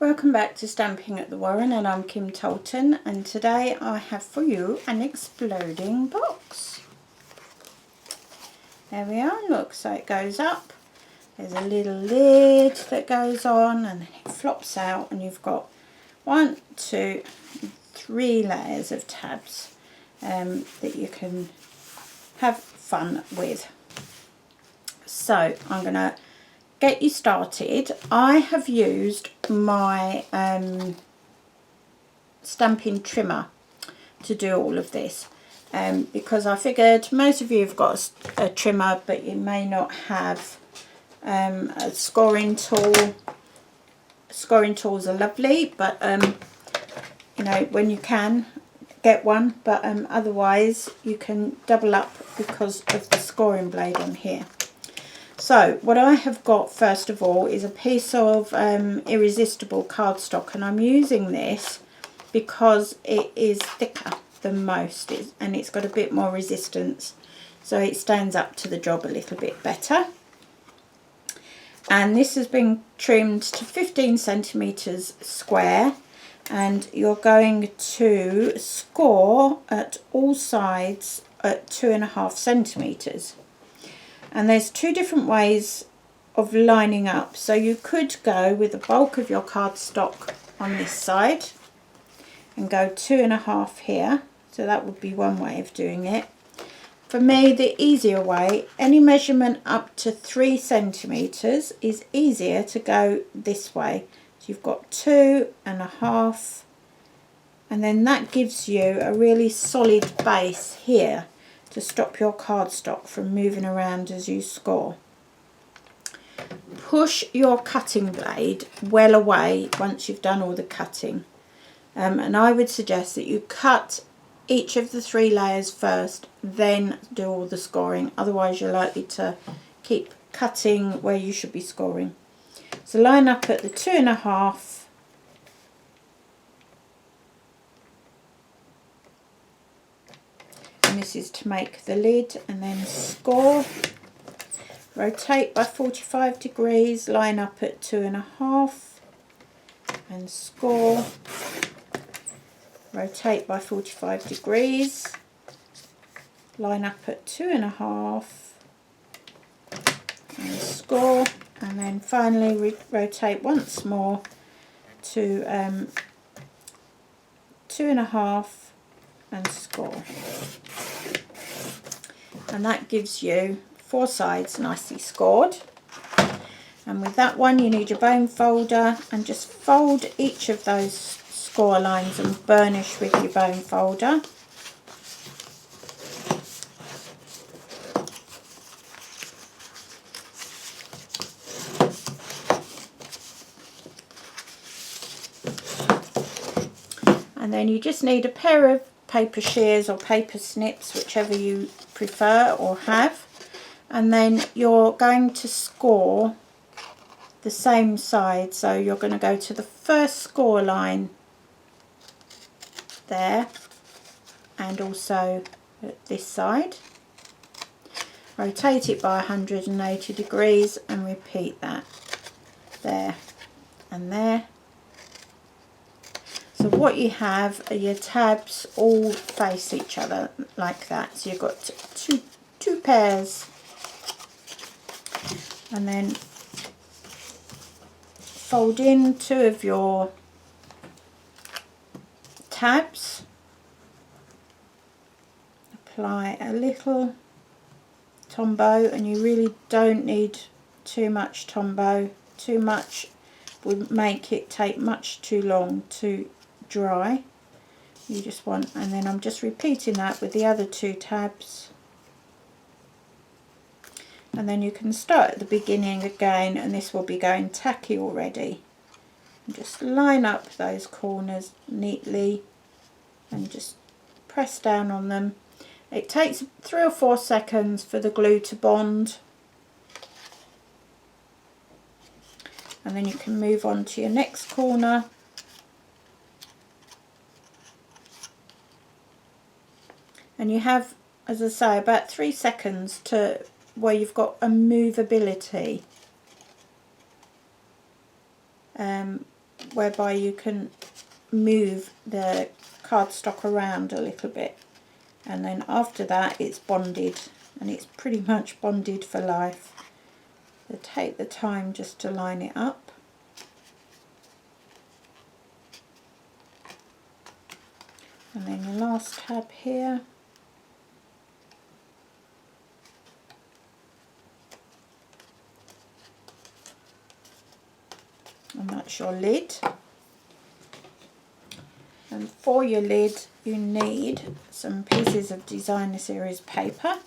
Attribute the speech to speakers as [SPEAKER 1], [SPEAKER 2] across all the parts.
[SPEAKER 1] Welcome back to Stamping at the Warren, and I'm Kim Tolton, and today I have for you an exploding box. There we are, look, so it goes up, there's a little lid that goes on and then it flops out, and you've got 1, 2, 3 layers of tabs that you can have fun with. So I'm going to get you started. I have used my Stampin trimmer to do all of this because I figured most of you have got a trimmer, but you may not have a scoring tool. Scoring tools are lovely, but you know, when you can, get one, but otherwise you can double up because of the scoring blade on here. So what I have got first of all is a piece of irresistible cardstock, and I'm using this because it is thicker than most, and it's got a bit more resistance, so it stands up to the job a little bit better. And this has been trimmed to 15 centimeters square, and you're going to score at all sides at 2.5 centimeters. And there's 2 different ways of lining up. So you could go with the bulk of your cardstock on this side and go 2.5 here. So that would be one way of doing it. For me, the easier way, any measurement up to 3 centimeters is easier to go this way. So you've got 2.5, and then that gives you a really solid base here to stop your cardstock from moving around as you score. Push your cutting blade well away once you've done all the cutting, and I would suggest that you cut each of the 3 layers first, then do all the scoring, otherwise you're likely to keep cutting where you should be scoring. So line up at the 2.5, and this is to make the lid, and then score. Rotate by 45 degrees, line up at 2.5 and score. Rotate by 45 degrees, line up at 2.5 and score, and then finally rotate once more to 2.5 and score. And that gives you 4 sides nicely scored. And with that one you need your bone folder, and just fold each of those score lines and burnish with your bone folder. And then you just need a pair of paper shears or paper snips, whichever you prefer or have, and then you're going to score the same side. So you're going to go to the first score line there, and also at this side. Rotate it by 180 degrees and repeat that there and there. So what you have are your tabs all face each other like that. So you've got two pairs, and then fold in 2 of your tabs. Apply a little Tombow, and you really don't need too much Tombow. Too much would make it take much too long to dry. You just want, and then I'm just repeating that with the other 2 tabs, and then you can start at the beginning again, and this will be going tacky already. And just line up those corners neatly and just press down on them. It takes 3 or 4 seconds for the glue to bond, and then you can move on to your next corner. And you have, as I say, about 3 seconds to where you've got a movability. whereby you can move the cardstock around a little bit, and then after that it's bonded, and it's pretty much bonded for life. So take the time just to line it up. And then your last tab here. And that's your lid. And for your lid you need some pieces of designer series paper.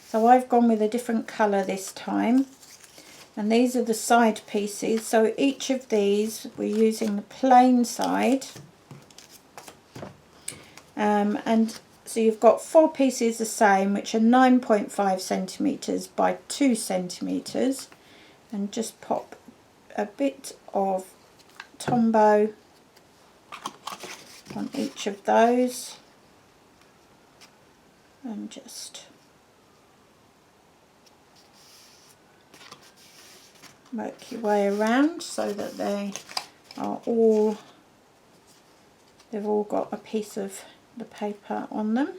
[SPEAKER 1] So I've gone with a different colour this time, and these are the side pieces. So each of these we're using the plain side, and so you've got 4 pieces the same, which are 9.5 centimetres by 2 centimetres, and just pop a bit of Tombow on each of those, and just work your way around so that they are all, they've all got a piece of the paper on them.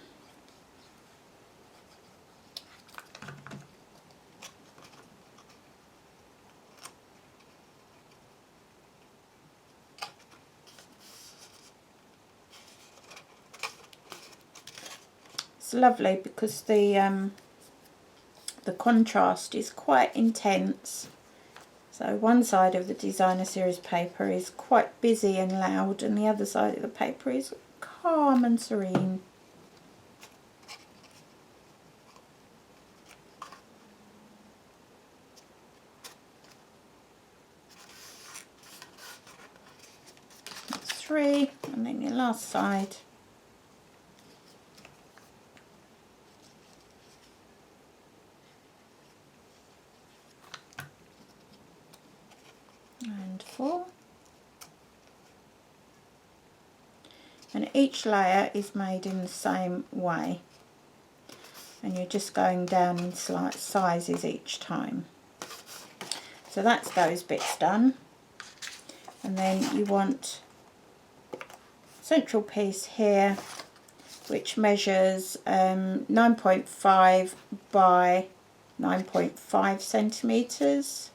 [SPEAKER 1] It's lovely because the contrast is quite intense. So one side of the designer series paper is quite busy and loud, and the other side of the paper is calm and serene. That's 3, and then your last side. And 4. And each layer is made in the same way, and you're just going down in slight sizes each time. So that's those bits done, and then you want central piece here, which measures 9.5 by 9.5 centimetres.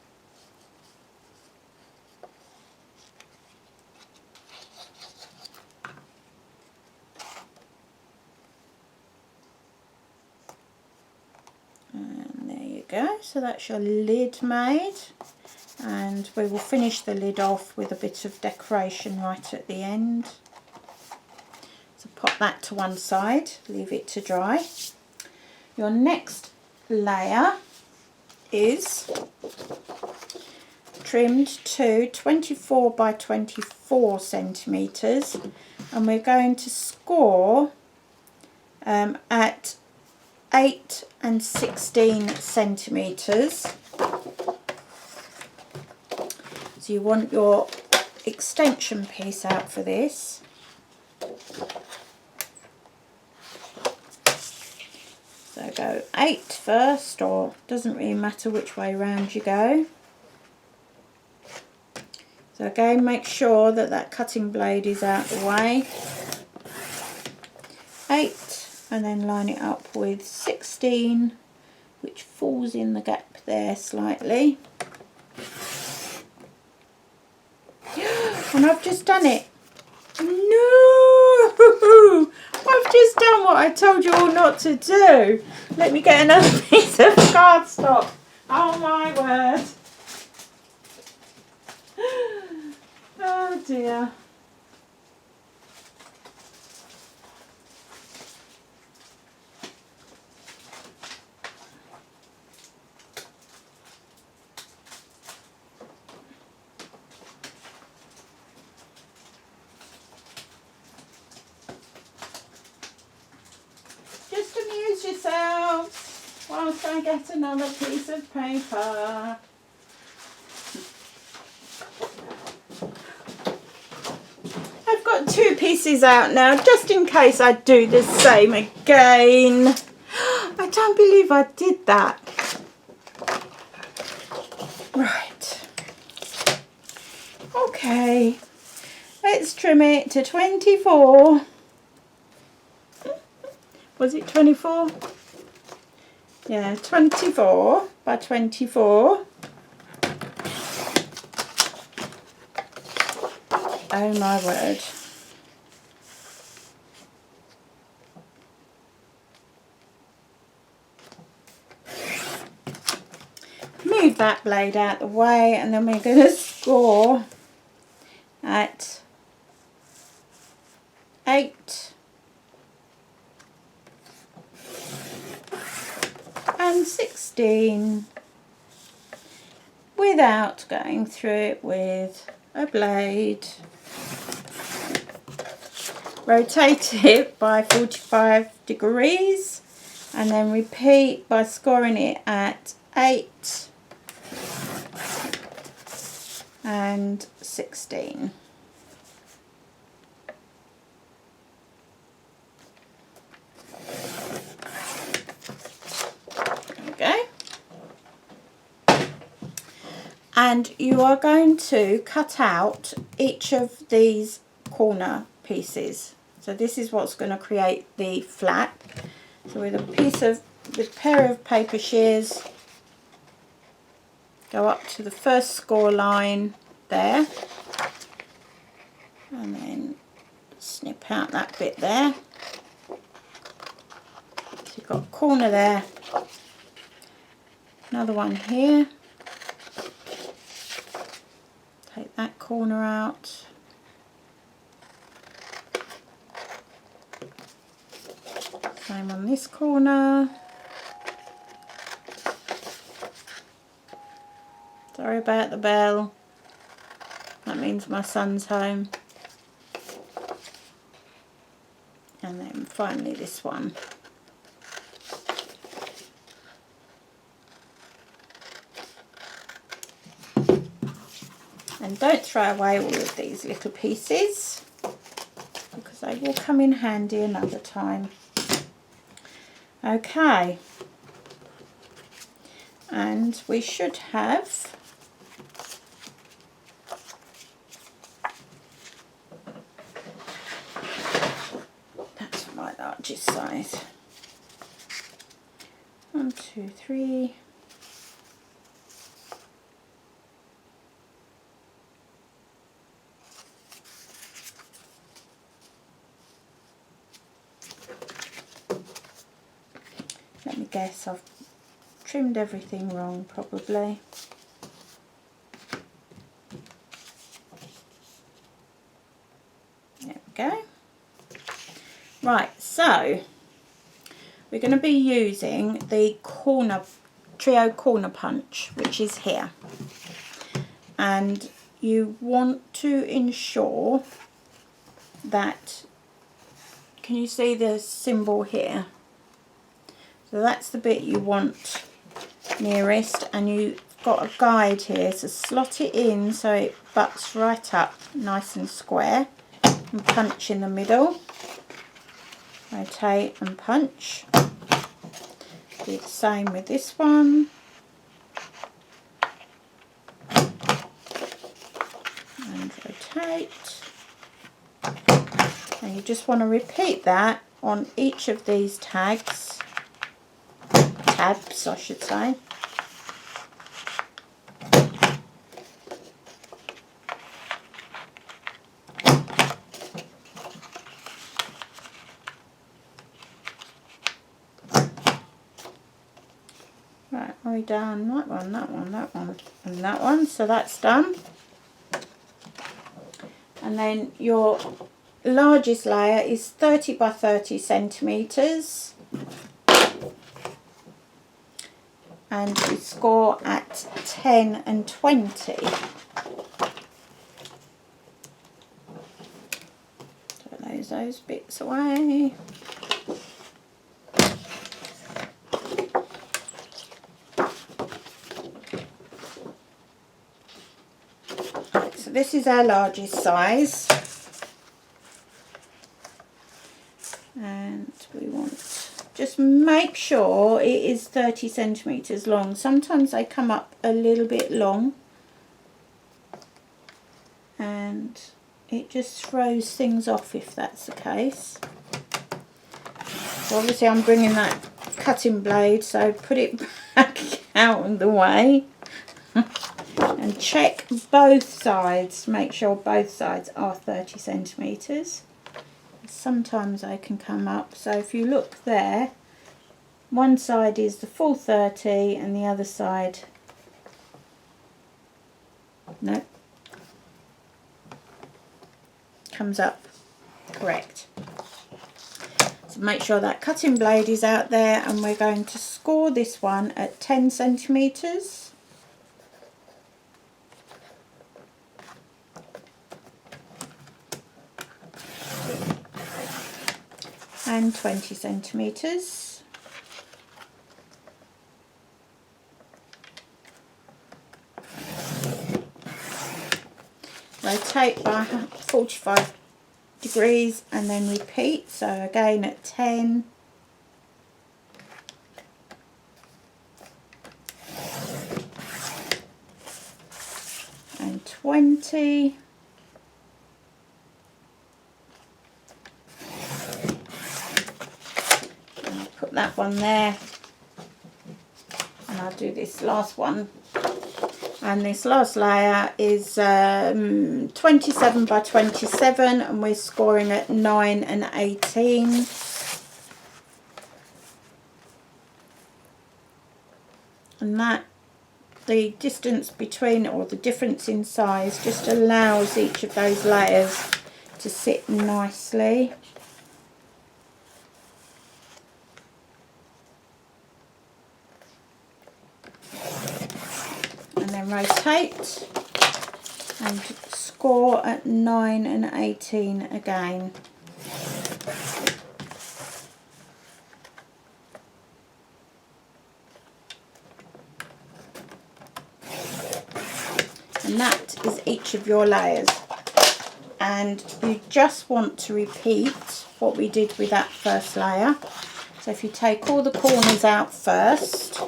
[SPEAKER 1] And there you go, so that's your lid made, and we will finish the lid off with a bit of decoration right at the end. So pop that to one side, leave it to dry. Your next layer is trimmed to 24 by 24 centimetres, and we're going to score at 8 and 16 centimetres. So you want your extension piece out for this. So go 8 first, or doesn't really matter which way round you go. So again, make sure that that cutting blade is out the way. 8. And then line it up with 16, which falls in the gap there slightly. And I've just done it. No! I've just done what I told you all not to do. Let me get another piece of cardstock. Oh my word. Oh dear. Just amuse yourselves whilst I get another piece of paper. I've got 2 pieces out now, just in case I do the same again. I don't believe I did that. Right. Okay. Let's trim it to 24. Was it 24? Yeah, 24 by 24. Oh my word. Move that blade out the way, and then we're going to score at 8 and 16 without going through it with a blade. Rotate it by 45 degrees and then repeat by scoring it at 8 and 16. There we go. And you are going to cut out each of these corner pieces. So this is what's going to create the flap. So with a pair of paper shears, go up to the first score line there, and then snip out that bit there. So you've got a corner there, another one here. Take that corner out. Same on this corner. Sorry about the bell. That means my son's home. And then finally this one. And don't throw away all of these little pieces, because they will come in handy another time. Okay, and we should have that's my largest size. 1, 2, 3. Let me guess, I've trimmed everything wrong probably. There we go. Right, so we're going to be using the trio corner punch, which is here. And you want to ensure that, can you see the symbol here? So that's the bit you want nearest, and you've got a guide here, so slot it in so it butts right up nice and square, and punch in the middle. Rotate and punch. Do the same with this one. And rotate. And you just want to repeat that on each of these tabs, I should say. Right, are we done? That one, that one, that one, and that one. So that's done. And then your largest layer is 30 by 30 centimetres. And we score at 10 and 20. Throw those bits away. Right, so this is our largest size. And we want, just make sure it is 30 centimetres long. Sometimes they come up a little bit long, and it just throws things off if that's the case. So obviously I'm bringing that cutting blade, so put it back out of the way and check both sides, make sure both sides are 30 centimetres. Sometimes they can come up, so if you look there, one side is the full 30 and the other side, no, comes up correct. So make sure that cutting blade is out there, and we're going to score this one at 10 centimetres. And 20 centimetres. Rotate by 45 degrees and then repeat. So again at 10. And 20. And I'll put that one there. And I'll do this last one. And this last layer is 27 by 27, and we're scoring at 9 and 18. And that, the distance between, or the difference in size, just allows each of those layers to sit nicely. And then rotate and score at 9 and 18 again. And that is each of your layers. And you just want to repeat what we did with that first layer. So if you take all the corners out first,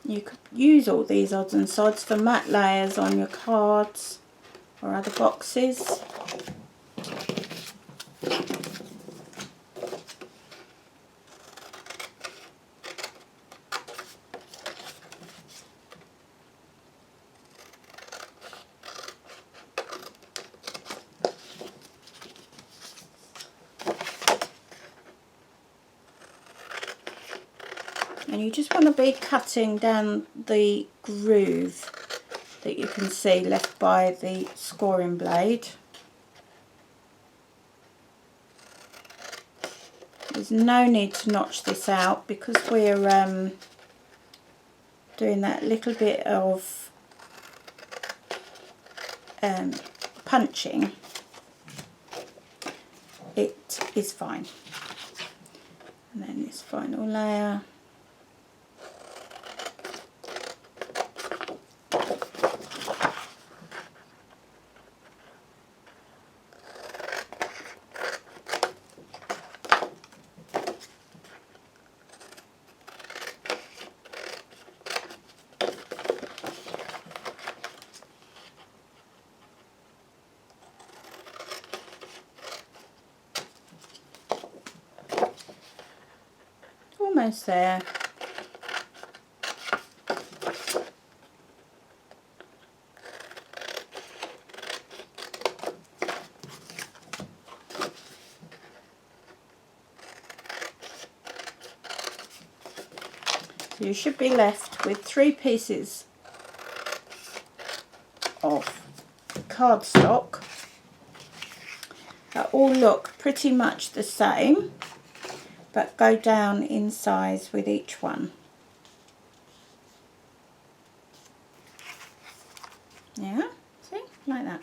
[SPEAKER 1] you could use all these odds and sods for matte layers on your cards or other boxes. And you just want to be cutting down the groove that you can see left by the scoring blade. There's no need to notch this out because we're doing that little bit of punching. It is fine. And then this final layer. Almost there. So you should be left with 3 pieces of cardstock that all look pretty much the same, but go down in size with each one. Yeah, see, like that.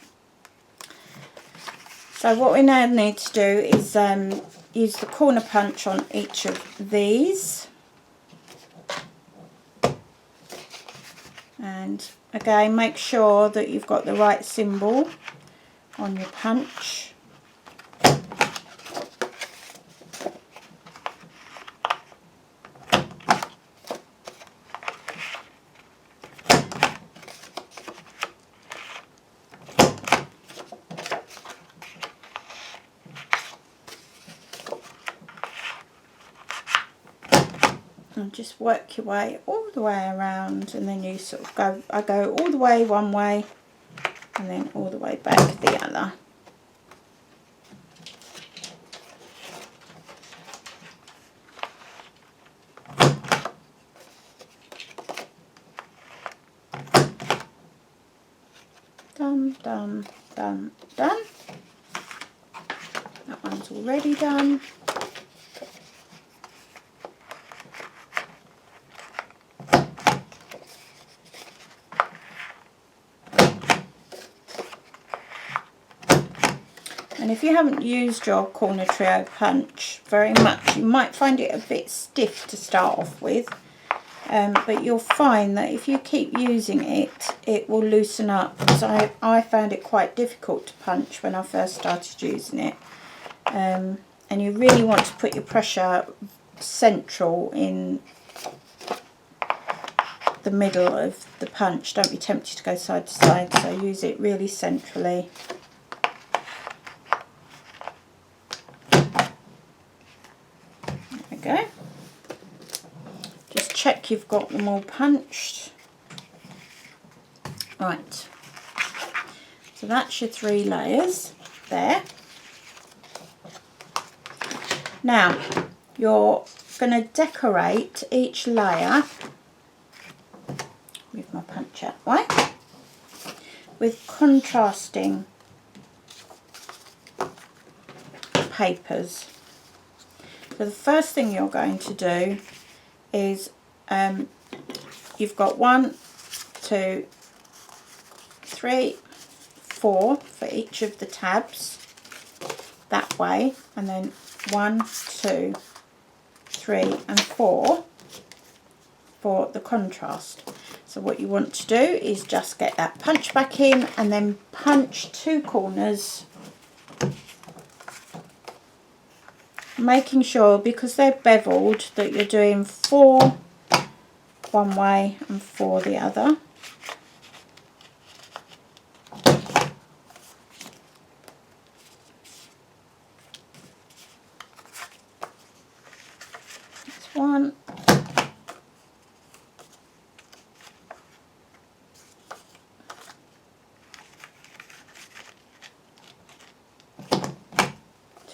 [SPEAKER 1] So what we now need to do is use the corner punch on each of these. And again, make sure that you've got the right symbol on your punch. and just work your way all the way around, and then you sort of go, I go all the way one way and then all the way back the other. Done, done, done, done. That one's already done. And if you haven't used your corner trio punch very much, you might find it a bit stiff to start off with. But you'll find that if you keep using it, it will loosen up. So I found it quite difficult to punch when I first started using it. And you really want to put your pressure central in the middle of the punch. Don't be tempted to go side to side, so use it really centrally. There we go. Just check you've got them all punched. Right, so that's your 3 layers there. Now you're going to decorate each layer, move my punch out the way, with contrasting papers. So the first thing you're going to do is you've got 1, 2, 3, 4 for each of the tabs that way, and then 1, 2, 3 and 4 for the contrast. So what you want to do is just get that punch back in and then punch 2 corners, making sure, because they're beveled, that you're doing 4 one way and 4 the other. That's 1.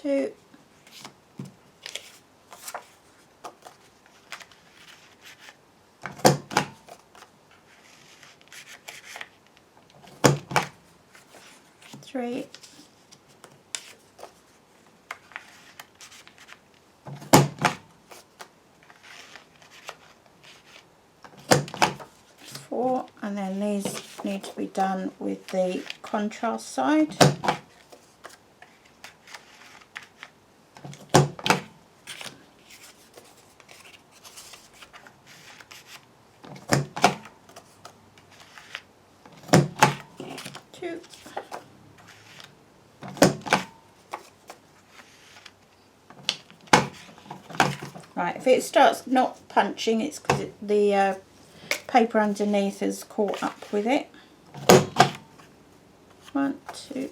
[SPEAKER 1] 2. 3. 4, and then these need to be done with the contrast side. Right, if it starts not punching, it's because the paper underneath has caught up with it. 1, 2.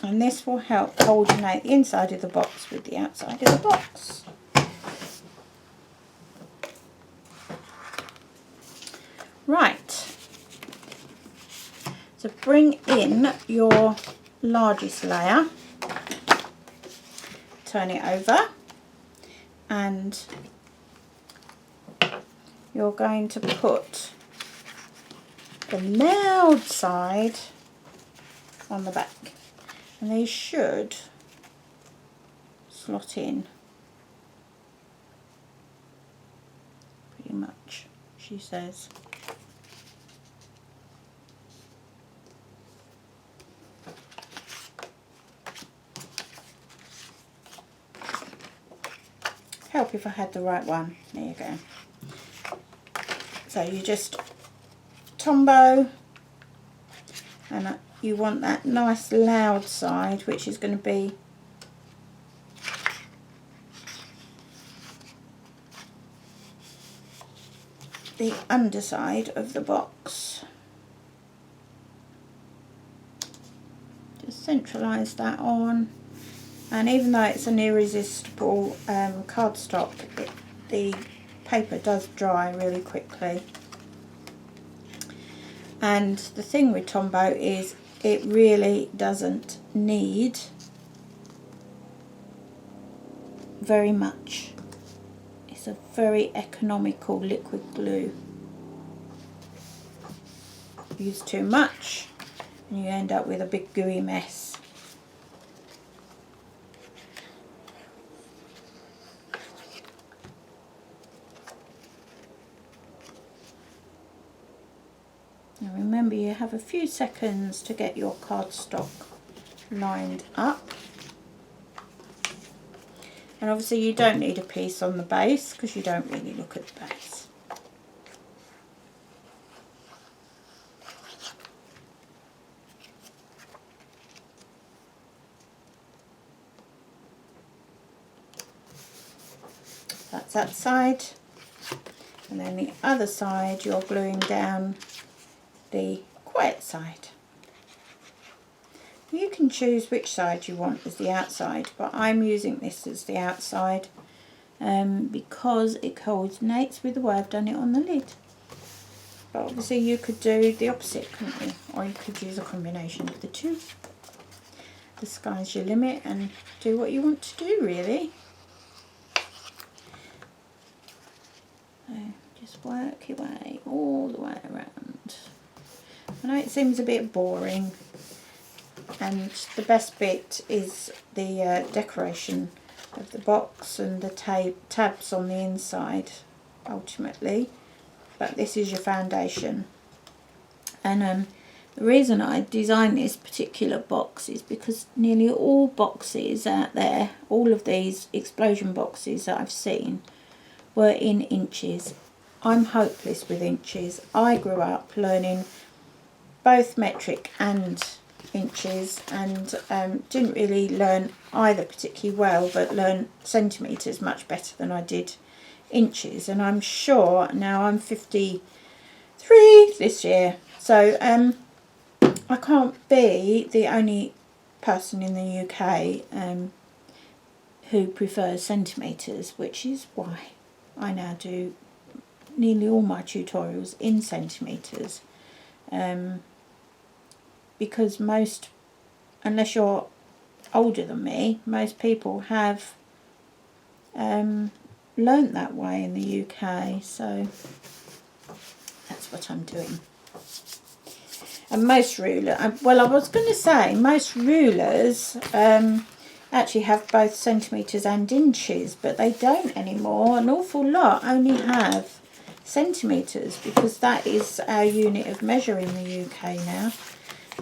[SPEAKER 1] And this will help coordinate the inside of the box with the outside of the box. Right, so bring in your largest layer, turn it over, and you're going to put the loud side on the back, and these should slot in pretty much, she says. Help if I had the right one. There you go. So you just tombow, and you want that nice loud side, which is going to be the underside of the box. Just centralise that on. and even though it's an irresistible cardstock, the paper does dry really quickly. And the thing with Tombow is it really doesn't need very much. It's a very economical liquid glue. Use too much and you end up with a big gooey mess. Now remember, you have a few seconds to get your cardstock lined up. And obviously you don't need a piece on the base because you don't really look at the base. That's that side. And then the other side you're gluing down the quiet side. You can choose which side you want as the outside, but I'm using this as the outside because it coordinates with the way I've done it on the lid. But obviously you could do the opposite, couldn't you? Or you could use a combination of the two. The sky's your limit and do what you want to do, really. So just work your way all the way around. I know it seems a bit boring, and the best bit is the decoration of the box and the tabs on the inside ultimately, but this is your foundation. And the reason I designed this particular box is because nearly all boxes out there, all of these explosion boxes that I've seen, were in inches. I'm hopeless with inches. I grew up learning both metric and inches, and didn't really learn either particularly well, but learned centimetres much better than I did inches. And I'm sure now I'm 53 this year, so I can't be the only person in the UK who prefers centimetres, which is why I now do nearly all my tutorials in centimetres. Because most, unless you're older than me, most people have learnt that way in the UK, so that's what I'm doing. And most rulers, well, I was going to say most rulers actually have both centimetres and inches, but they don't anymore. An awful lot only have centimetres because that is our unit of measure in the UK now.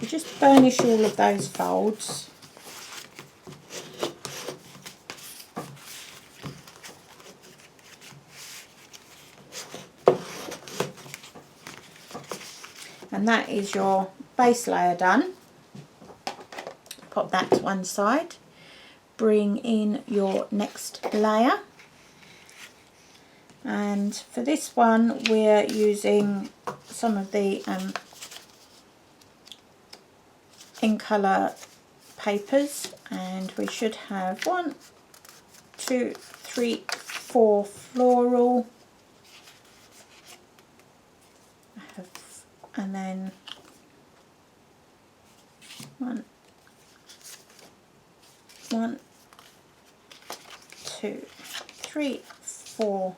[SPEAKER 1] You just burnish all of those folds. And that is your base layer done. Pop that to one side. Bring in your next layer. And for this one we're using some of the in colour papers, and we should have 1, 2, 3, 4 floral, and then 1, 2, 3, 4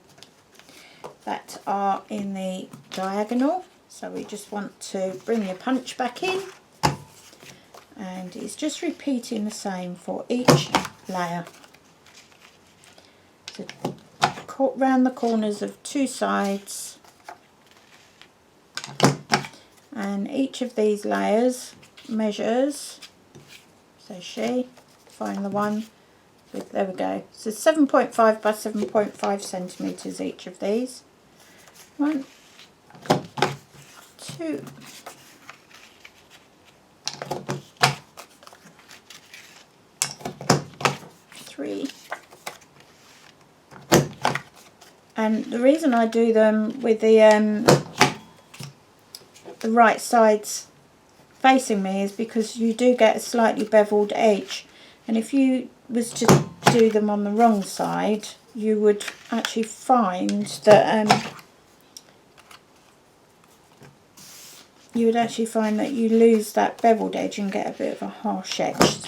[SPEAKER 1] that are in the diagonal. So we just want to bring the punch back in, and it's just repeating the same for each layer. So round the corners of 2 sides, and each of these layers measures, so find the one with, there we go, so 7.5 by 7.5 centimetres each of these. 1, 2, 3, and the reason I do them with the right sides facing me is because you do get a slightly beveled edge, and if you was to do them on the wrong side, you would actually find that you lose that beveled edge and get a bit of a harsh edge.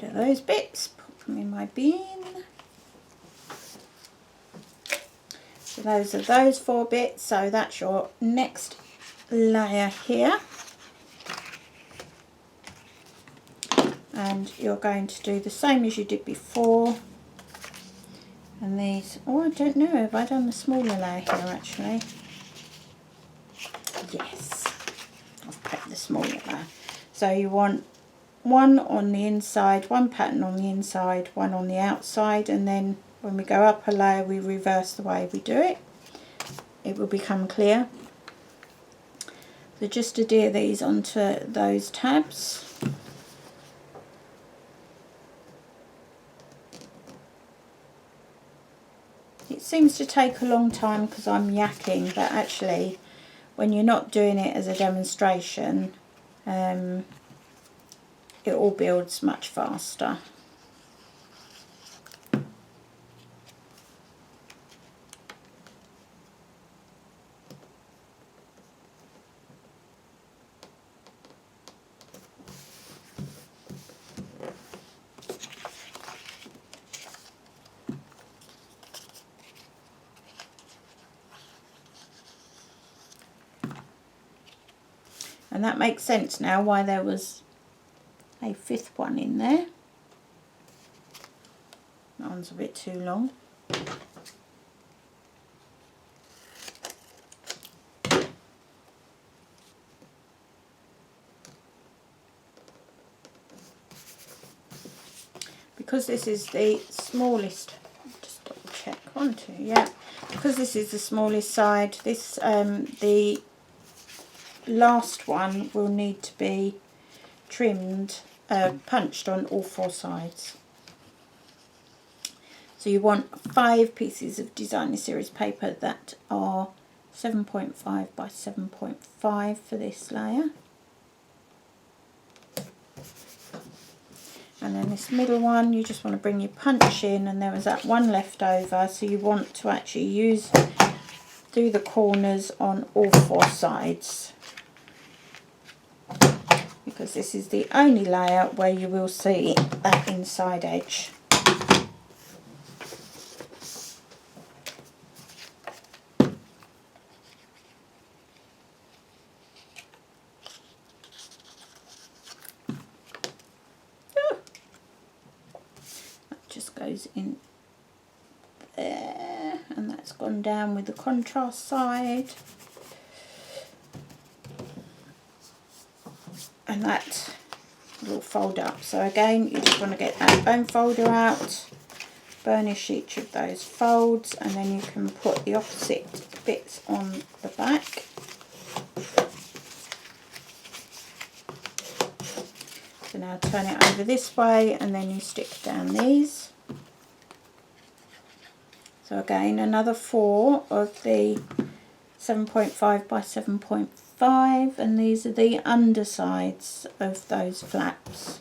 [SPEAKER 1] So those bits, put them in my bin. So those are those 4 bits, so that's your next layer here. And you're going to do the same as you did before. And these, oh, I don't know, have I done the smaller layer here actually? Yes, I've put the smaller layer. So you want one on the inside, one pattern on the inside, one on the outside, and then when we go up a layer we reverse the way we do it. It will become clear. So just adhere these onto those tabs. It seems to take a long time because I'm yakking, but actually when you're not doing it as a demonstration, it all builds much faster. And that makes sense now why there was a 5th one in there. That one's a bit too long. Because this is the smallest, just double check, 1, 2, yeah. Because this is the smallest side, this the last one will need to be trimmed, punched on all 4 sides. So you want 5 pieces of designer series paper that are 7.5 by 7.5 for this layer. And then this middle one, you just want to bring your punch in, and there was that one left over, so you want to actually do the corners on all 4 sides, because this is the only layer where you will see that inside edge. Just goes in there, and that's gone down with the contrast side, and that will fold up. So again, you just want to get that bone folder out, burnish each of those folds, and then you can put the opposite bits on the back. So now turn it over this way, and then you stick down these. So again, another 4 of the 7.5 by 7.5, and these are the undersides of those flaps.